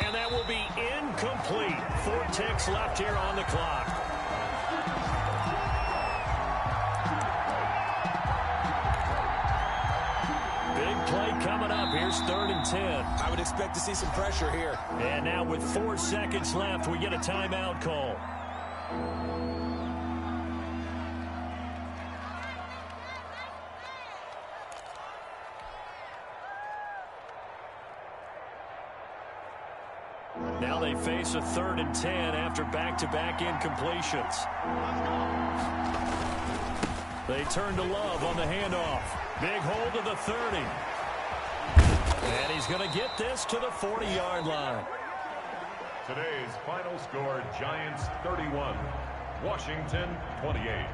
Speaker 4: And that will be incomplete. 4 ticks left here on the clock. Play coming up. Here's 3rd and 10.
Speaker 6: I would expect to see some pressure here.
Speaker 4: And now with 4 seconds left, we get a timeout call. Now they face a 3rd and 10 after back-to-back incompletions. They turn to Love on the handoff. Big hold of the 30. And he's going to get this to the 40-yard line.
Speaker 5: Today's final score, Giants 31, Washington 28.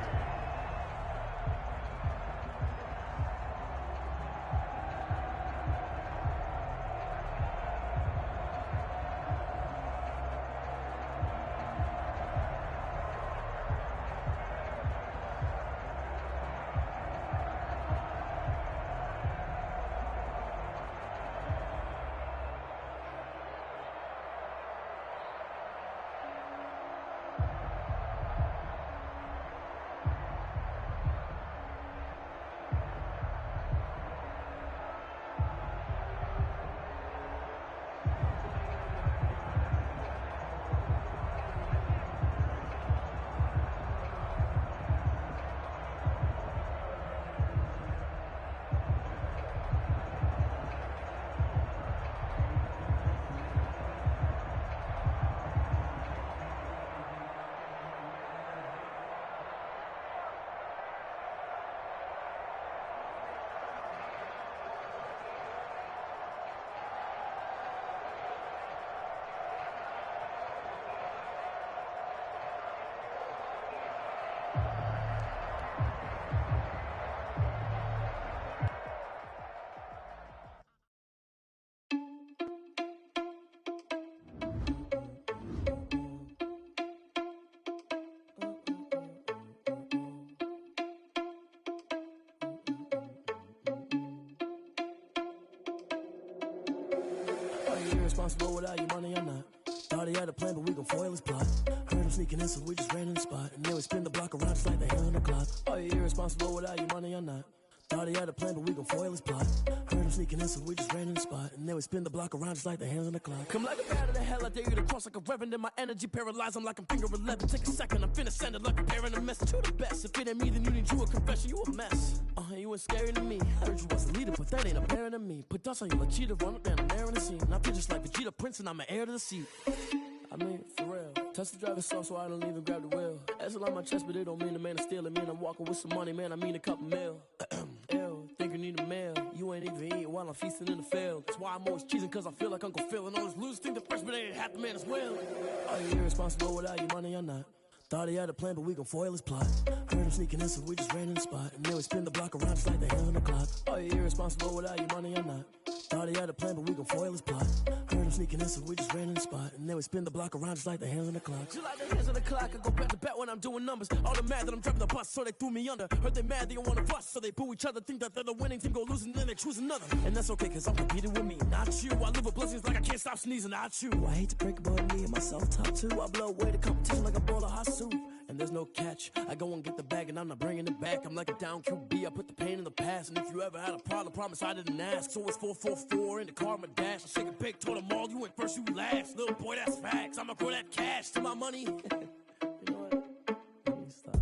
Speaker 9: Irresponsible without your money or not. Thought he had a plan, but we gon' foil his plot. Heard him sneaking in, so we just ran in the spot. And then we spin the block around just like the hand on the clock. Are you irresponsible without your money or not? Thought he had a plan, but we gon' foil his plot. Heard him sneaking in, so we just ran in the spot. And then we spin the block around just like the hands on the clock. Come like a bat of the hell, I dare you to cross like a reverend. In my energy paralyzed, I'm like I'm finger 11. Take a second, I'm finna send it like a parent a message to the best. If it ain't me, then you need you a confession, you a mess. You ain't scary to me. Heard you was a leader, but that ain't apparent to me. Put dust on you like cheetah, run up down and there in the scene. Now I'm just like Vegeta Prince, and I'm an heir to the seat. I mean, for real. Touch the driver's soft, so I don't even grab the wheel. That's on my chest, but it don't mean the man is stealing. Man, I'm walking with some money, man, I mean a couple mil. Ew, think you need a meal. You ain't even eating while I'm feasting in the field. That's why I'm always cheesing, cause I feel like Uncle Phil. And all those losers think the freshman ain't half the man as well. Are you irresponsible without your money or not? Thought he had a plan, but we gon' foil his plot. Heard him sneaking in, so we just ran in the spot. And then we spin the block around just like the hands on the clock. Are you irresponsible without your money or not? Thought he had a plan, but we gon' foil his plot. Heard him sneaking in, so we just ran in the spot. And then we spin the block around just like the hands on the clock. Just like the hands on the clock, I go back to back when I'm doing numbers. All the mad that I'm driving the bus, so they threw me under. Heard they mad, they don't wanna bust, so they boo each other. Think that they're the winning team, go losing, then they choose another. And that's okay, cause I'm competing with me, not you. I live with blessings like I can't stop sneezing, not you. I hate to break it, but me and myself top two. I blow away the competition like a bowl of hot soup. And there's no catch. I go and get the bag and I'm not bringing it back. I'm like a down QB, I put the pain in the past. And if you ever had a problem, promise I didn't ask. So it's 4-4-4 in the car, my dash. I shake a big, told them all, you went first, you last. Little boy, that's facts. I'ma grow that cash to my money. You know what? Let me stop.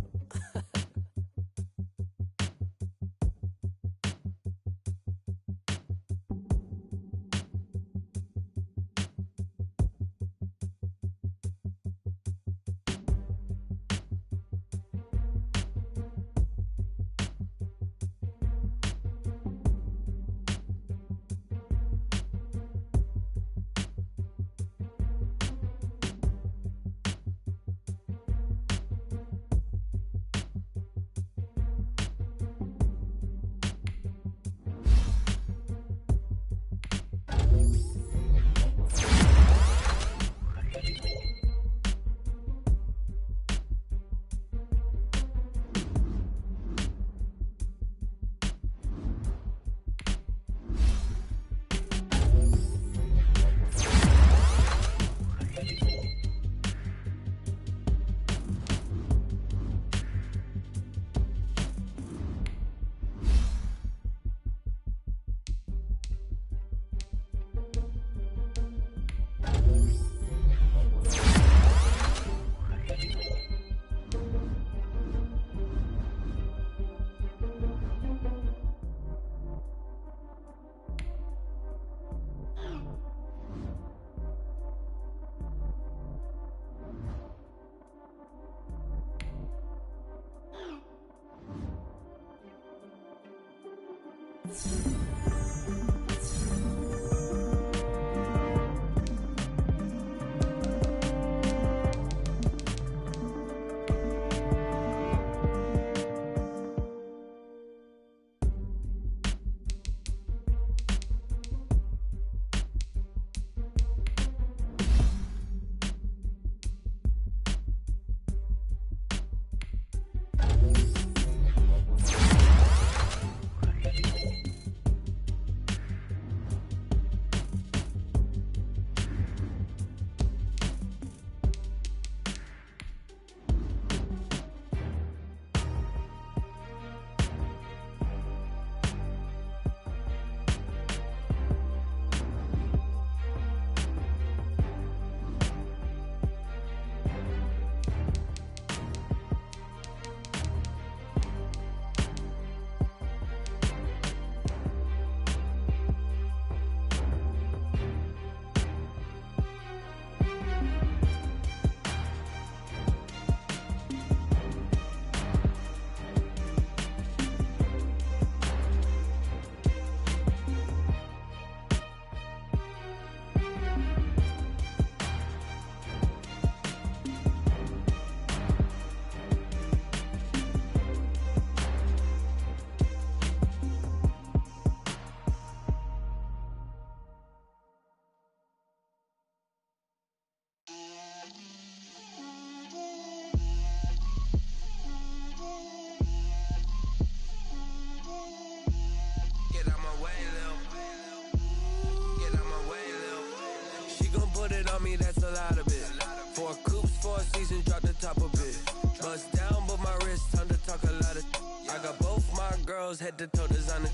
Speaker 10: Me, that's a lot of it. 4 coops, 4 seasons, drop the top of it. Bust down, but my wrist, time to talk a lot of. I got both my girls head to toe designer.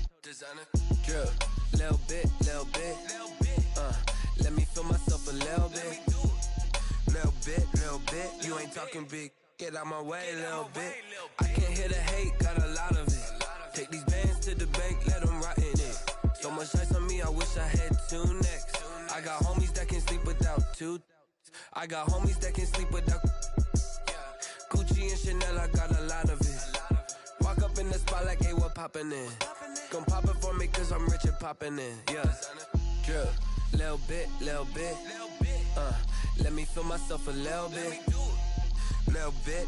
Speaker 10: Drip, little bit. Let me feel myself a little bit. Little bit. You ain't talking big. Get out my way, little bit. I can't hear the hate, got a lot of it. Take these bands to the bank, let them rot in it. So much ice on me, I wish I had 2 necks. I got homies that can sleep without 2. I got homies that can sleep without Gucci and Chanel, I got a lot of it. Walk up in the spot like, hey, what poppin' in? Gon' pop it for me cause I'm rich and poppin' in. Yeah, drip, little bit. Let me feel myself a little bit. Little bit.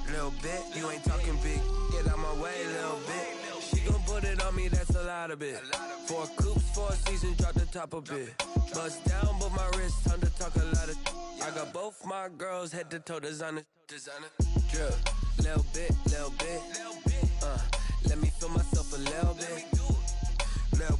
Speaker 10: You ain't talking big. Get out my way, little bit. She gon' put it on me, that's a lot of it. 4 coops, 4 seasons, drop the top a bit. Bust down, but my wrist, time to talk a lot of. I got both my girls head to toe designer. Drip, little bit. Let me feel myself a little bit. Little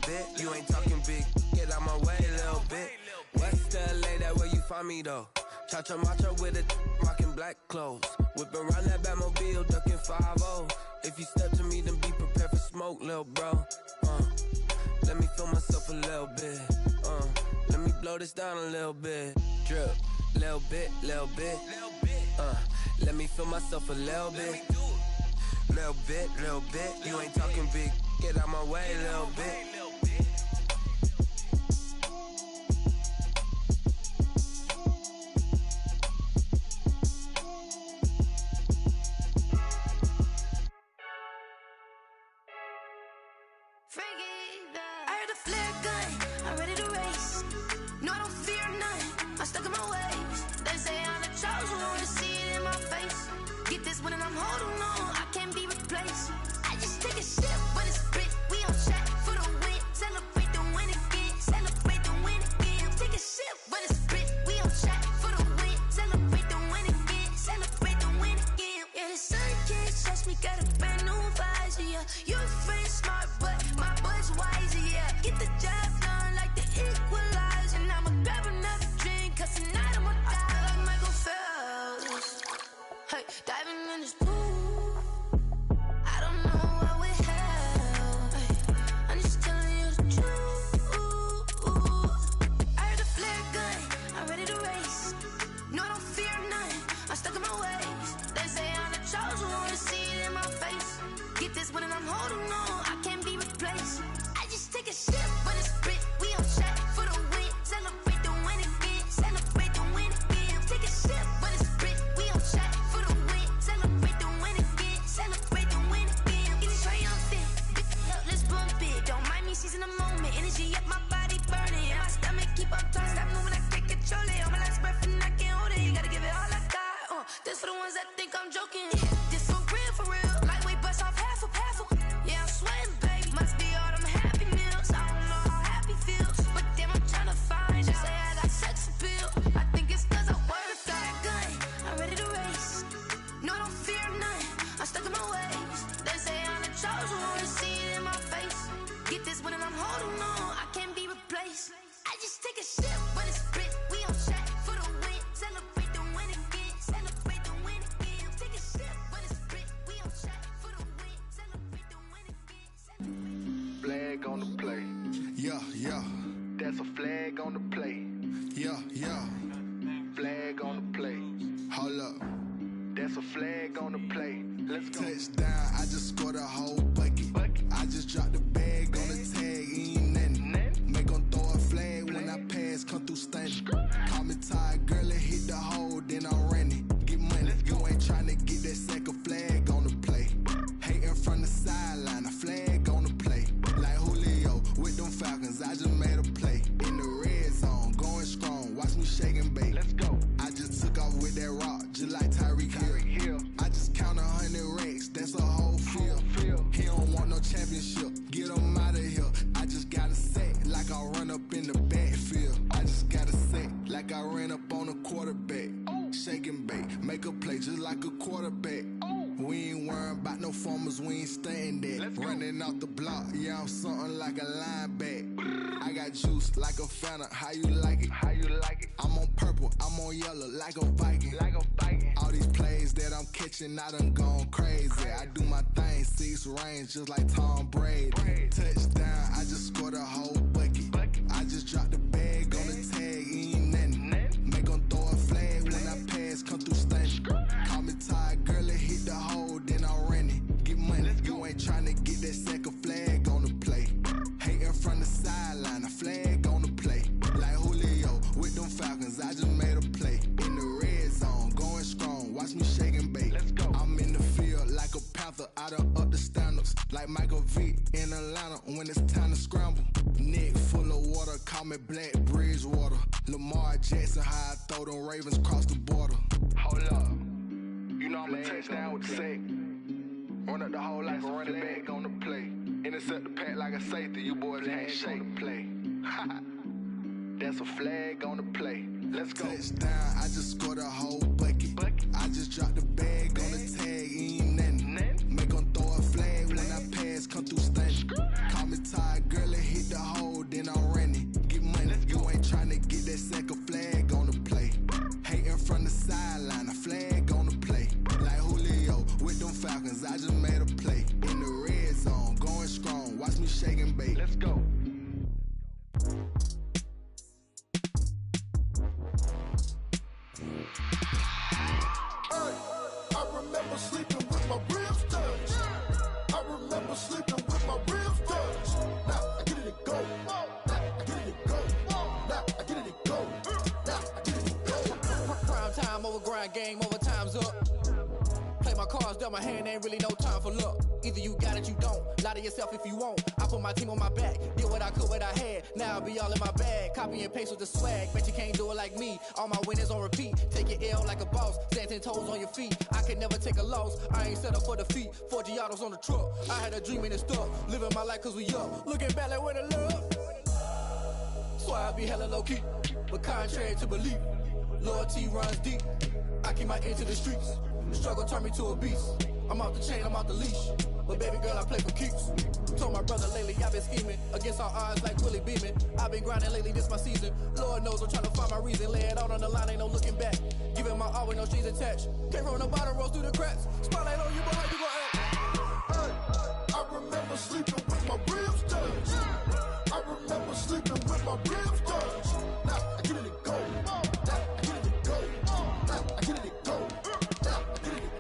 Speaker 10: bit. You ain't talking big, get out my way, little bit. West LA, that where you find me though. Cha-cha matcha with a rockin' black clothes. Whip around that Batmobile, ducking 5-0. If you step to me, then be prepared for smoke, little bro. Let me feel myself a little bit. Let me blow this down a little bit. Drip, little bit. Let me feel myself a little bit. Little bit. You ain't talking big, get out my way, little bit.
Speaker 1: That's a flag on the play. Yeah. Flag on the play. Hold up. That's a flag on the play. Let's go. Touchdown, I just scored a whole bucket. I just dropped the bag on the tag, ain't nothing. Make them throw a flag when I pass, come through stunning. Call me tired, girl, and hit the hole, then I'm running. Get money, you ain't tryna get that second flag on the play. Hating from the sideline, a flag on the play. Like Julio with them Falcons, I just made a play. In the red zone, going strong, watch me shake and bake. Let's go. I just took off with that rock, just like Tyreek Hill. I just count 100 racks, that's a whole field. He don't want no championship, get him out of here. I just gotta set like I run up in the backfield. I just gotta set like I ran up on a quarterback. Shake and bake, make a play just like a quarterback. We ain't worrying about no formers, we ain't staying there. Running off the block, yeah, I'm something like a linebacker. I got juice like a Fanta, how you like it? I'm on purple, I'm on yellow like a Viking. All these plays that I'm catching, I done gone crazy. I do my thing, 6 range just like Tom Brady. Touchdown, I just scored a whole bucket. I just dropped the bag on the tag, ain't nothing. Make them throw a flag when I pass, come through stunning. Call me tired, girl, and hit the hole, then I'm running. Get money, you ain't tryna get that second flag on the play. Hating from the sideline, a flag on the play. Like Julio with them Falcons, I just made a play. In the red zone, going strong, watch me shake and bake. I'm in the field like a panther, I done up the standards. Like Michael Vick in Atlanta when it's time to scramble. Neck full of water, call me Black Bridgewater. Lamar Jackson, how I throw them Ravens cross the border. Hold up, you know I'm a touchdown with the sack. Run up the whole life and running back on the play. Intercept the pack like a safety, you boys ain't shake the play. That's a flag on the play. Let's go. Touchdown, I just scored a whole bucket. I just dropped the bag on the tag, ain't nothing. Make them throw a flag when I pass, come through stunning. Call me tired, girl, it hit the hole, then I'm running. Get money, you ain't tryna get that second flag on the play. Hating from the sideline, a flag on the play. Like Julio with them Falcons, I just made a play. In the red zone, going strong, watch me shake and bake. Let's go.
Speaker 11: I remember sleeping with my ribs touched. I remember sleeping with my ribs touched. Now I get it and go. Now I get it and go. Now I get it and go. Now I get it and go.
Speaker 12: Prime time over grind game, over time's up. Play my cards, dealt my hand, ain't really no time for luck. Either you got it, you don't. Lie to yourself if you won't. I put my team on my back, did what I could, what I had. Now I'll be all in my bag, copy and paste with the swag. Bet you can't do it like me. All my winners on repeat. Take your L like a boss, stand 10 toes on your feet. I can never take a loss. I ain't set up for defeat. 4 Giottos on the truck. I had a dream and it stuck. Living my life cause we up. Looking back like where the love. So I be hella low key, but contrary to belief, loyalty runs deep. I keep my ear to the streets. Struggle turned me to a beast. I'm off the chain, I'm off the leash. But baby girl, I play for keeps. Told my brother lately, I've been scheming against all odds like Willie Beeman. I've been grinding lately, this my season. Lord knows I'm trying to find my reason. Lay it out on the line, ain't no looking back. Giving my all with no strings attached. Came from the bottom, rose through the cracks. Spotlight on you, but how you gon' act?
Speaker 11: Hey, I remember sleeping with my ribs touched. I remember sleeping with my ribs touched. Now I get it and go. Now I get it and go. Now I get it and go.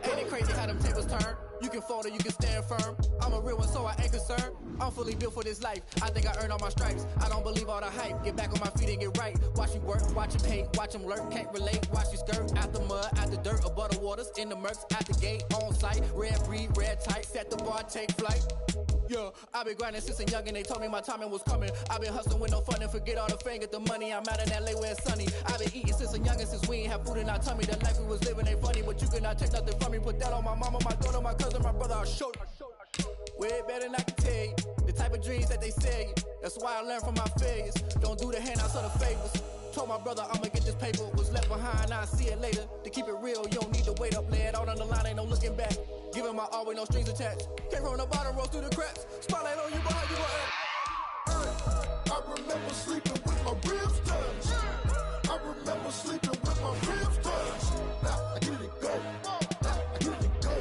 Speaker 12: Ain't it crazy how them tables turn? You can fold or you can stand firm. I'm a real one, so I ain't concerned. I'm fully built for this life. I think I earned all my stripes. I don't believe all the hype. Get back on my feet and get right. Watch you work, watch him hate, watch him lurk. Can't relate, watch you skirt. Out the mud, out the dirt, above the waters, in the murks, out the gate, on site. Red breed, red tight, set the bar, take flight. Yeah, I been grinding since a youngin', they told me my timing was coming. I been hustling with no fun and forget all the fame, get the money. I'm out in LA where it's sunny. I been eating since a youngin', since we ain't have food in our tummy. The life we was living ain't funny, but you cannot take nothing from me. Put that on my mama, my daughter, my cousin, my brother, I'll show you. Way better than I can tell you. The type of dreams that they sell you. That's why I learned from my failures. Don't do the handouts or the favors. Told my brother I'ma get this paper. Was left behind, I'll see it later. To keep it real, you don't need to wait up. Lay it out on the line, ain't no looking back. Giving my all with no strings attached. Came from the bottom, rose through the cracks. Spotlight on you, but how you gon' act?
Speaker 11: I remember sleeping with my ribs touched. I remember sleeping with my ribs touched. Now I get it and go. Now I get it and go.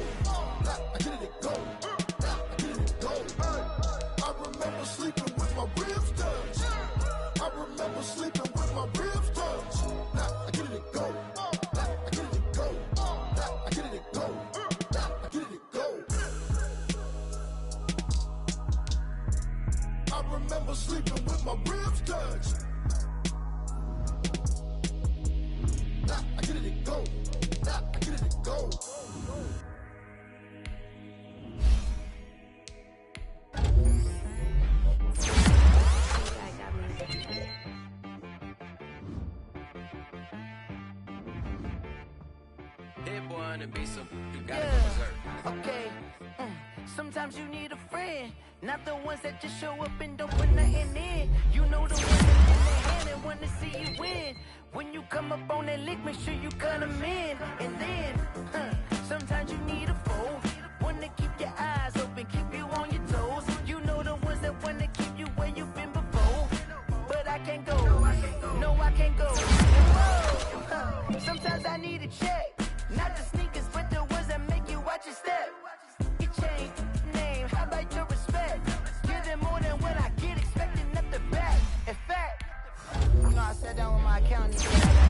Speaker 11: Now I get it and go. Now I get it and go. I remember sleeping with my ribs touched. I remember sleeping with my ribs touched. Now I get it and go. Now I get it and go. Now I get it and go. Now I get it and go. I remember sleeping with my ribs touched. Now I get it and go. Now I get it and go.
Speaker 2: Hit boy to be some, you gotta go berserk.
Speaker 13: Okay. Sometimes you need a friend, not the ones that just show up and don't put nothing in. You know the ones that in their hand and wanna see you win. When you come up on that lick, make sure you cut them in. And then, sometimes you need a foe, one to keep your eyes open, keep you on your toes. You know the ones that wanna keep you where you've been before. But I can't go, no I can't go. Whoa. Sometimes I need a check, not the sneakers, but the ones that make you watch your step. It changed name, how about your respect? Give them more than what I get, expecting nothing back. In fact, you know I sat down with my accountant.